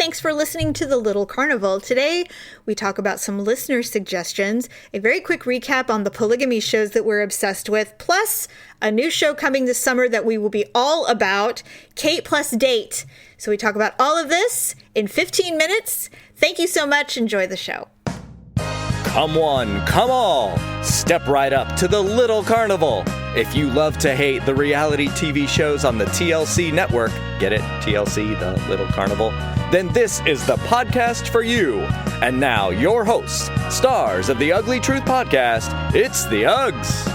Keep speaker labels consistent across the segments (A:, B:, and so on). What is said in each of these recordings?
A: Thanks for listening to The Little Carnival. Today, we talk about some listener suggestions, a very quick recap on the polygamy shows that we're obsessed with, plus a new show coming this summer that we will be all about, Kate plus Date. So we talk about all of this in 15 minutes. Thank you so much. Enjoy the show.
B: Come one, come all. Step right up to the Little Carnival. If you love to hate the reality TV shows on the TLC network, get it? TLC, the Little Carnival? Then this is the podcast for you. And now, your hosts, stars of the Ugly Truth podcast, it's the Uggs.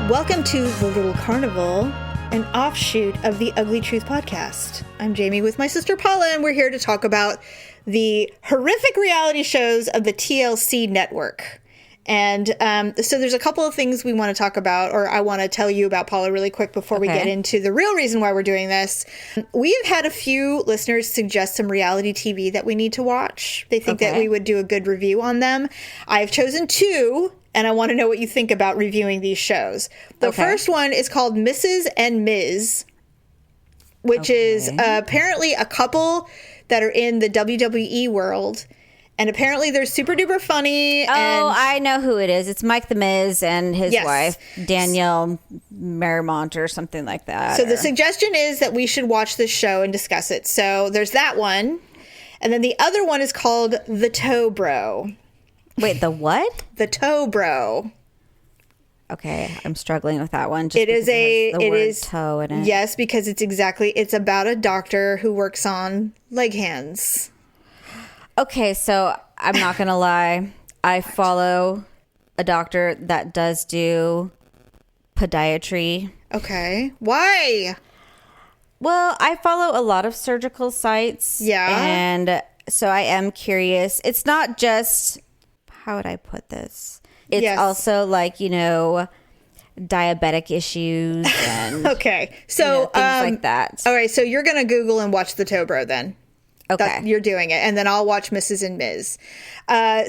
A: Welcome to The Little Carnival, an offshoot of the Ugly Truth podcast. I'm Jamie with my sister Paula, and we're here to talk about the horrific reality shows of the TLC network. And so there's a couple of things we want to talk about, or I want to tell you about, Paula, really quick before we get into the real reason why we're doing this. We have had a few listeners suggest some reality TV that we need to watch. They think that we would do a good review on them. I've chosen two, and I want to know what you think about reviewing these shows. The first one is called Mrs. and Ms., which is apparently a couple that are in the WWE world. And apparently they're super duper funny.
C: I know who it is. It's Mike the Miz and his wife, Danielle Marmont or something like that.
A: So the suggestion is that we should watch this show and discuss it. So there's that one. And then the other one is called The Toe Bro.
C: Wait, the what?
A: The Toe Bro.
C: Okay, I'm struggling with that one.
A: It is
C: the word toe in it.
A: Yes, because it's about a doctor who works on leg hands.
C: Okay, so I'm not going to lie. I follow a doctor that does do podiatry.
A: Okay. Why?
C: Well, I follow a lot of surgical sites.
A: Yeah.
C: And so I am curious. It's not just, how would I put this? It's also like, diabetic issues and
A: okay. So
C: things like that.
A: All right, so you're going to Google and watch The Toe Bro then.
C: Okay.
A: You're doing it. And then I'll watch Mrs. and Ms.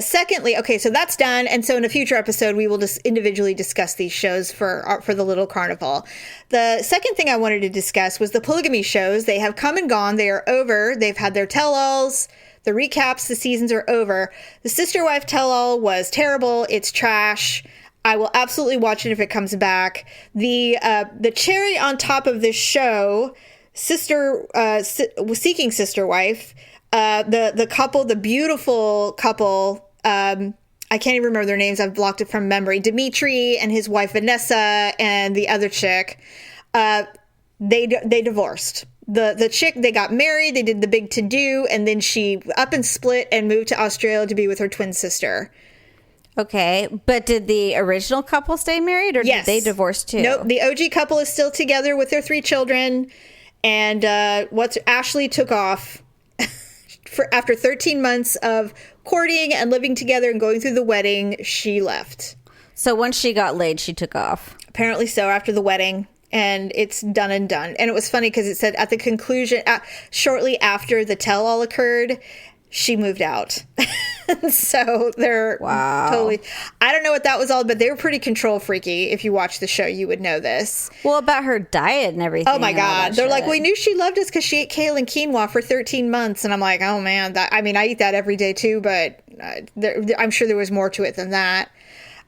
A: Secondly, so that's done. And so in a future episode, we will just individually discuss these shows for the Little Carnival. The second thing I wanted to discuss was the polygamy shows. They have come and gone. They are over. They've had their tell-alls. The recaps, the seasons are over. The Sister Wife tell-all was terrible. It's trash. I will absolutely watch it if it comes back. The cherry on top of this show, Seeking Sister Wife, the couple, the beautiful couple, I can't even remember their names. I've blocked it from memory. Dimitri and his wife Vanessa and the other chick, they divorced. The chick, they got married, they did the big to-do, and then she up and split and moved to Australia to be with her twin sister.
C: Okay, but did the original couple stay married, or did they divorce too?
A: Nope, the OG couple is still together with their 3 children, and Ashley took off after 13 months of courting and living together and going through the wedding. She left.
C: So once she got laid, she took off.
A: Apparently so, after the wedding. And it's done and done. And it was funny because it said at the conclusion, shortly after the tell-all occurred, she moved out. So they're totally... I don't know what that was all, but they were pretty control freaky. If you watch the show, you would know this.
C: Well, about her diet and everything.
A: Oh, my God. They're like, we knew she loved us because she ate kale and quinoa for 13 months. And I'm like, oh, man. I eat that every day, too. But I'm sure there was more to it than that.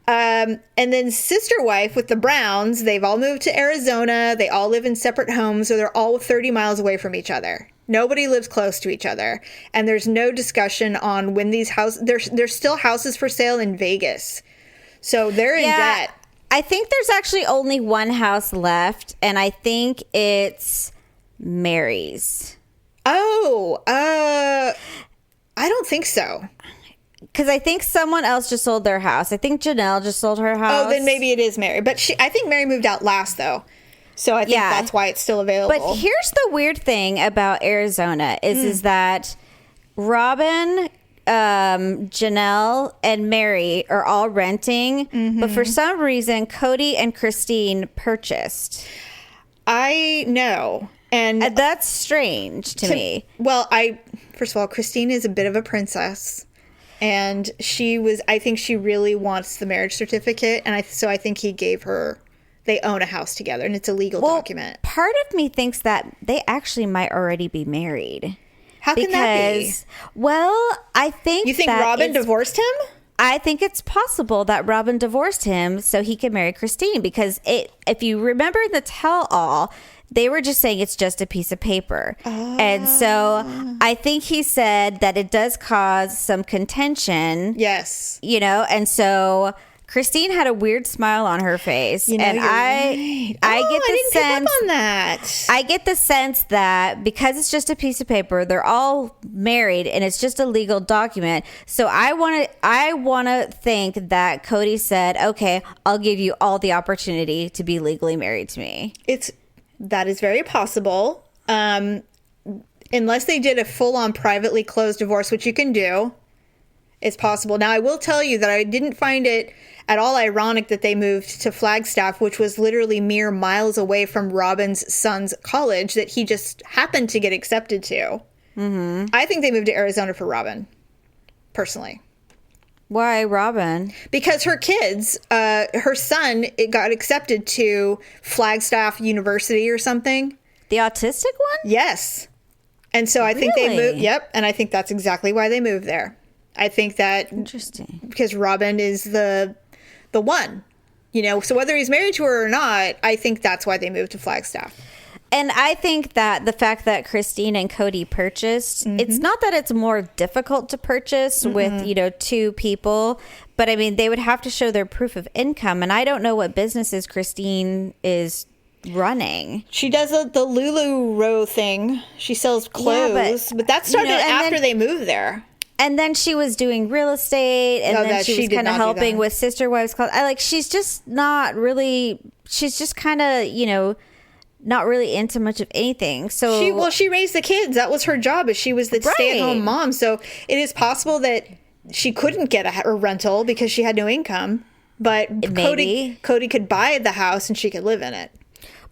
A: And then Sister Wife with the Browns, they've all moved to Arizona. They all live in separate homes, so they're all 30 miles away from each other. Nobody lives close to each other. And there's no discussion on when these houses... There's still houses for sale in Vegas. So they're in debt.
C: I think there's actually only one house left, and I think it's Mary's.
A: Oh, I don't think so.
C: Because I think someone else just sold their house. I think Janelle just sold her house.
A: Oh, then maybe it is Mary. But I think Mary moved out last, though. So I think that's why it's still available.
C: But here's the weird thing about Arizona is that Robin, Janelle, and Mary are all renting. Mm-hmm. But for some reason, Cody and Christine purchased.
A: I know. And
C: that's strange to me.
A: Well, first of all, Christine is a bit of a princess. And I think she really wants the marriage certificate. And so I think he gave her, they own a house together and it's a legal document.
C: Part of me thinks that they actually might already be married.
A: How can that be?
C: Well, I think
A: You think
C: that
A: Robin divorced him?
C: I think it's possible that Robin divorced him so he could marry Christine, because if you remember the tell-all, they were just saying it's just a piece of paper. And so I think he said that it does cause some contention.
A: Yes.
C: And so Christine had a weird smile on her face.
A: And
C: I get the
A: didn't pick
C: sense
A: up on that.
C: I get the sense that because it's just a piece of paper, they're all married and it's just a legal document. So I want to think that Cody said, "Okay, I'll give you all the opportunity to be legally married to me."
A: That is very possible. Unless they did a full-on privately closed divorce, which you can do. It's possible. Now, I will tell you that I didn't find it at all ironic that they moved to Flagstaff, which was literally mere miles away from Robin's son's college that he just happened to get accepted to. Mm-hmm. I think they moved to Arizona for Robin, personally.
C: Why Robin?
A: Because her kids, her son, it got accepted to Flagstaff University or something.
C: The autistic one?
A: Yes. And so I think they
C: Really?
A: moved. Yep. And I think that's exactly why they moved there. I think that
C: Interesting.
A: because Robin is the one, so whether he's married to her or not, I think that's why they moved to Flagstaff.
C: And I think that the fact that Christine and Cody purchased, it's not that it's more difficult to purchase with, two people, but I mean, they would have to show their proof of income. And I don't know what businesses Christine is running.
A: She does the Lulu Row thing. She sells clothes, but that started after they moved there.
C: And then she was doing real estate, and then she was
A: did
C: kind of
A: not do
C: helping
A: that.
C: with Sister Wives Club. She's just not really, she's just kind of, not really into much of anything. So
A: She raised the kids. That was her job, as she was the stay-at-home mom. So it is possible that she couldn't get a rental because she had no income. But
C: Maybe.
A: Cody could buy the house and she could live in it.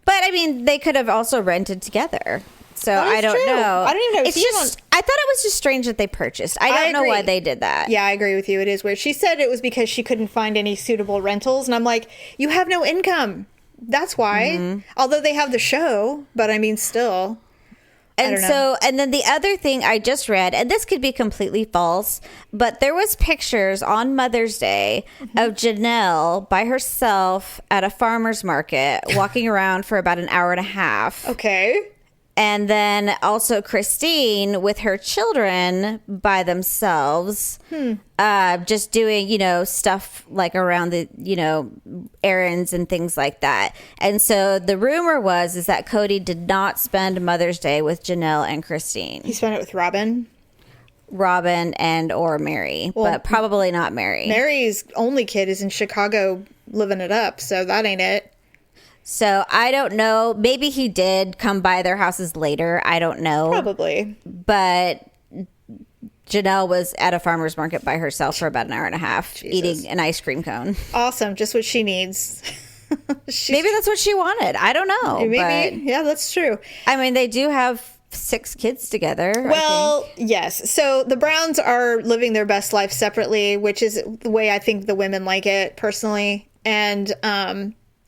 C: But I mean, they could have also rented together. So I don't
A: true.
C: know.
A: I don't even know.
C: It's just, I thought it was just strange that they purchased. I don't know why they did that.
A: Yeah, I agree with you. It is weird. She said it was because she couldn't find any suitable rentals. And I'm like, you have no income. That's why. Although they have the show, but I mean, still.
C: And so, and then the other thing I just read, and this could be completely false, but there was pictures on Mother's Day of Janelle by herself at a farmer's market, walking around for about an hour and a half.
A: Okay.
C: And then also Christine with her children by themselves, just doing, stuff like around the, errands and things like that. And so the rumor is that Cody did not spend Mother's Day with Janelle and Christine.
A: He spent it with Robin
C: and or Mary, but probably not Mary.
A: Mary's only kid is in Chicago living it up, so that ain't it.
C: So I don't know. Maybe he did come by their houses later. I don't know.
A: Probably.
C: But Janelle was at a farmer's market by herself for about an hour and a half, eating an ice cream cone.
A: Awesome. Just what she needs.
C: Maybe that's what she wanted. I don't know.
A: Maybe. Yeah, that's true.
C: I mean, they do have 6 kids together.
A: Well, yes. So the Browns are living their best life separately, which is the way I think the women like it personally. And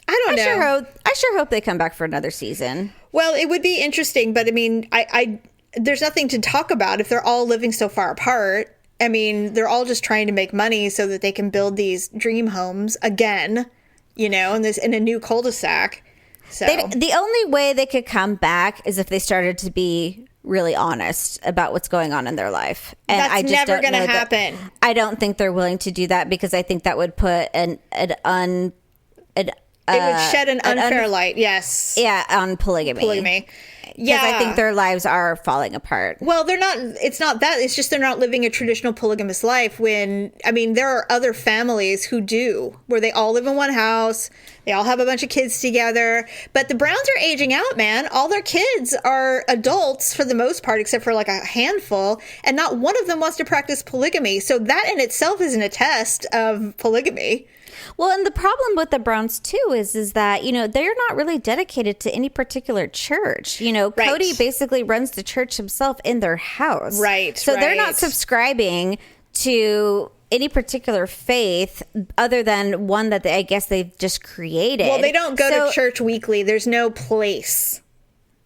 A: I don't know.
C: I sure hope they come back for another season.
A: Well, it would be interesting, but I mean, I there's nothing to talk about if they're all living so far apart. I mean, they're all just trying to make money so that they can build these dream homes again, in a new cul-de-sac. So
C: The only way they could come back is if they started to be really honest about what's going on in their life. And
A: that's
C: I just
A: never
C: going to
A: happen.
C: I don't think they're willing to do that because I think that would put it would
A: shed an unfair light. Yes.
C: Yeah, on polygamy.
A: Yeah.
C: Because I think their lives are falling apart.
A: Well, they're not. It's not that. It's just they're not living a traditional polygamous life. There are other families who do, where they all live in one house. They all have a bunch of kids together. But the Browns are aging out, man. All their kids are adults for the most part, except for like a handful. And not one of them wants to practice polygamy. So that in itself isn't a test of polygamy.
C: Well, and the problem with the Browns too is that, they're not really dedicated to any particular church.
A: Right.
C: Cody basically runs the church himself in their house.
A: Right.
C: So they're not subscribing to any particular faith other than one that I guess they've just created.
A: Well, they don't go to church weekly. There's no place.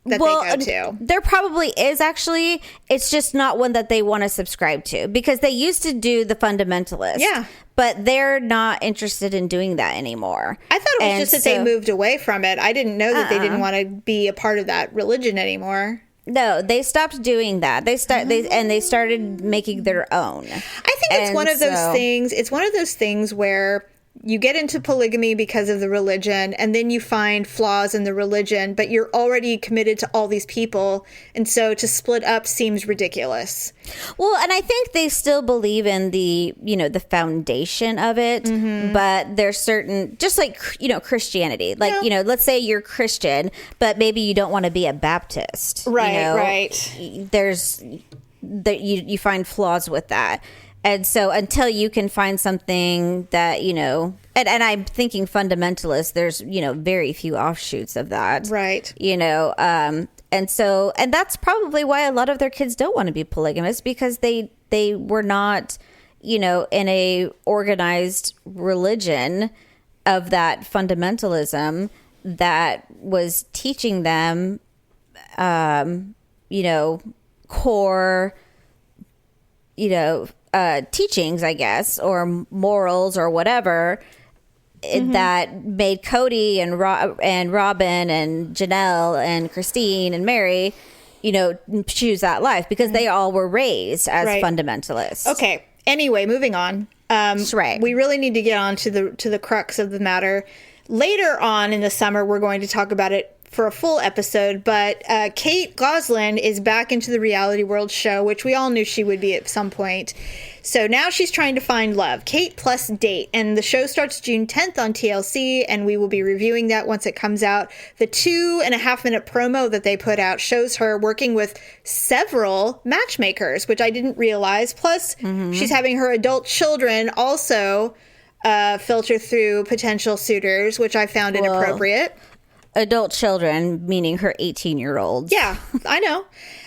A: that they go to.
C: There probably is, actually. It's just not one that they want to subscribe to, because they used to do the fundamentalist.
A: Yeah.
C: But they're not interested in doing that anymore.
A: I thought it was just that they moved away from it. I didn't know that they didn't want to be a part of that religion anymore.
C: No, they stopped doing that. They started making their own.
A: I think it's one of those things. It's one of those things where you get into polygamy because of the religion, and then you find flaws in the religion, but you're already committed to all these people, and so to split up seems ridiculous.
C: Well, and I think they still believe in the foundation of it, but there's certain, just like, Christianity. Like, let's say you're Christian, but maybe you don't want to be a Baptist.
A: Right, right.
C: You find flaws with that. And so until you can find something that, and I'm thinking fundamentalist, there's, very few offshoots of that.
A: Right.
C: And that's probably why a lot of their kids don't want to be polygamous, because they were not, in a organized religion of that fundamentalism that was teaching them, core, teachings, I guess, or morals or whatever, that made Cody and Robin and Janelle and Christine and Mary, choose that life, because they all were raised as fundamentalists.
A: Okay. Anyway, moving on.
C: Right.
A: We really need to get on to the crux of the matter. Later on in the summer, we're going to talk about it for a full episode, but Kate Gosselin is back into the Reality World show, which we all knew she would be at some point. So now she's trying to find love. Kate plus date. And the show starts June 10th on TLC, and we will be reviewing that once it comes out. The 2.5-minute promo that they put out shows her working with several matchmakers, which I didn't realize. Plus, she's having her adult children also filter through potential suitors, which I found inappropriate.
C: Adult children, meaning her 18-year-olds.
A: Yeah, I know.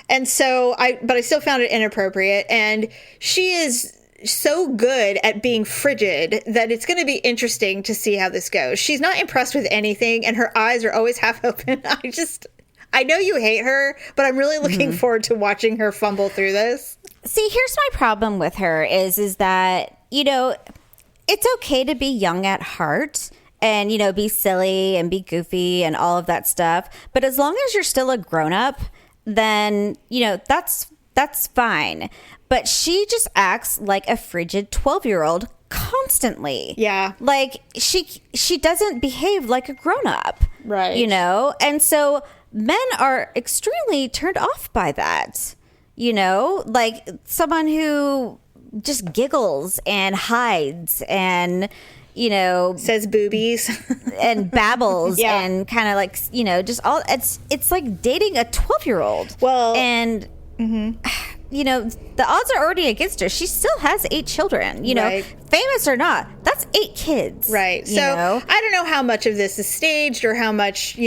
A: And so but I still found it inappropriate. And she is so good at being frigid that it's going to be interesting to see how this goes. She's not impressed with anything, and her eyes are always half open. I know you hate her, but I'm really looking forward to watching her fumble through this.
C: See, here's my problem with her is that, it's okay to be young at heart and, be silly and be goofy and all of that stuff. But as long as you're still a grown-up, then, that's fine. But she just acts like a frigid 12-year-old constantly.
A: Yeah. Like,
C: she doesn't behave like a grown-up.
A: Right.
C: And so men are extremely turned off by that. Like someone who just giggles and hides and...
A: says boobies
C: and babbles and kind of like, just all it's like dating a 12-year-old.
A: Well,
C: and the odds are already against her. She still has 8 children,
A: right.
C: Famous or not, that's 8 kids.
A: Right. So I don't know how much of this is staged or how much,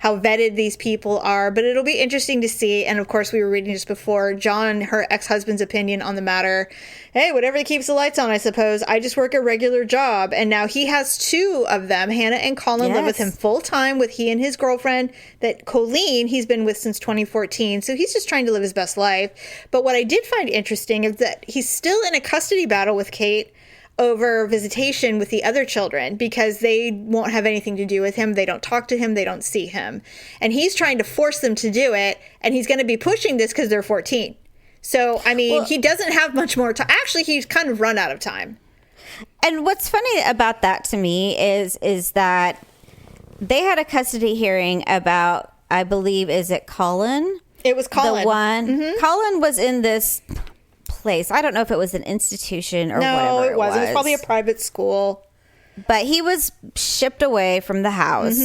A: how vetted these people are, but it'll be interesting to see. And of course, we were reading just before, John, her ex-husband's opinion on the matter. Hey, whatever keeps the lights on, I suppose. I just work a regular job. And now he has 2 of them. Hannah and Colin live with him full time, with he and his girlfriend, that Colleen he's been with since 2014. So he's just trying to live his best life. But what I did find interesting is that he's still in a custody battle with Kate over visitation with the other children, because they won't have anything to do with him. They don't talk to him. They don't see him. And he's trying to force them to do it. And he's going to be pushing this because they're 14. So, I mean, he doesn't have much more time. Actually, he's kind of run out of time.
C: And what's funny about that to me is that they had a custody hearing about, I believe, is it Colin?
A: It was Colin.
C: The one. Colin was in this place. I don't know if it was an institution or whatever.
A: No, it wasn't. It was probably a private school.
C: But he was shipped away from the house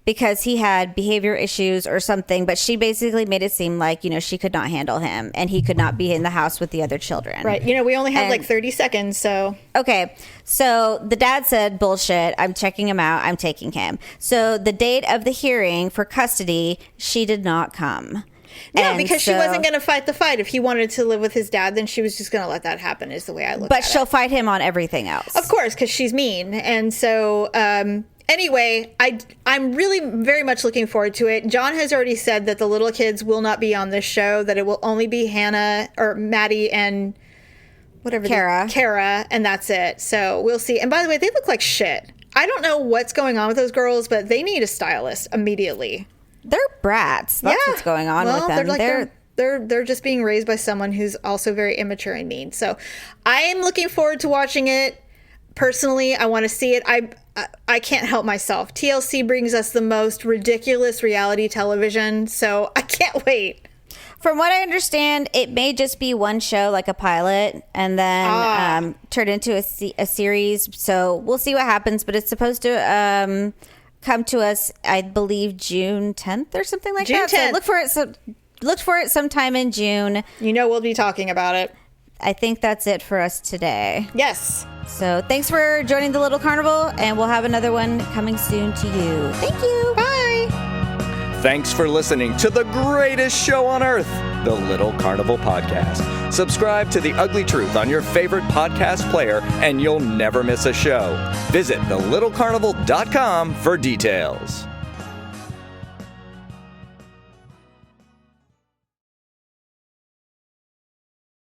C: because he had behavior issues or something. But she basically made it seem like, she could not handle him and he could not be in the house with the other children.
A: Right. We only had like 30 seconds, so.
C: Okay. So the dad said, bullshit, I'm checking him out. I'm taking him. So the date of the hearing for custody, she did not come.
A: No, because she wasn't going to fight the fight. If he wanted to live with his dad, then she was just going to let that happen, is the way I look at it.
C: But she'll fight him on everything else.
A: Of course, because she's mean. And so, Anyway, I'm really very much looking forward to it. John has already said that the little kids will not be on this show, that it will only be Hannah or Maddie and whatever. Kara, and that's it. So we'll see. And by the way, they look like shit. I don't know what's going on with those girls, but they need a stylist immediately.
C: They're brats. That's what's going on with them.
A: They're just being raised by someone who's also very immature and mean. So I am looking forward to watching it. Personally, I want to see it. I can't help myself. TLC brings us the most ridiculous reality television, so I can't wait.
C: From what I understand, it may just be one show, like a pilot, and then turn into a series. So we'll see what happens, but it's supposed to come to us, I believe, June 10th or something like that.
A: 10th.
C: So look for it sometime in June.
A: You know we'll be talking about it.
C: I think that's it for us today.
A: Yes.
C: So thanks for joining the Little Carnival, and we'll have another one coming soon to you. Thank you.
A: Bye.
B: Thanks for listening to the greatest show on earth, the Little Carnival Podcast. Subscribe to The Ugly Truth on your favorite podcast player, and you'll never miss a show. Visit thelittlecarnival.com for details.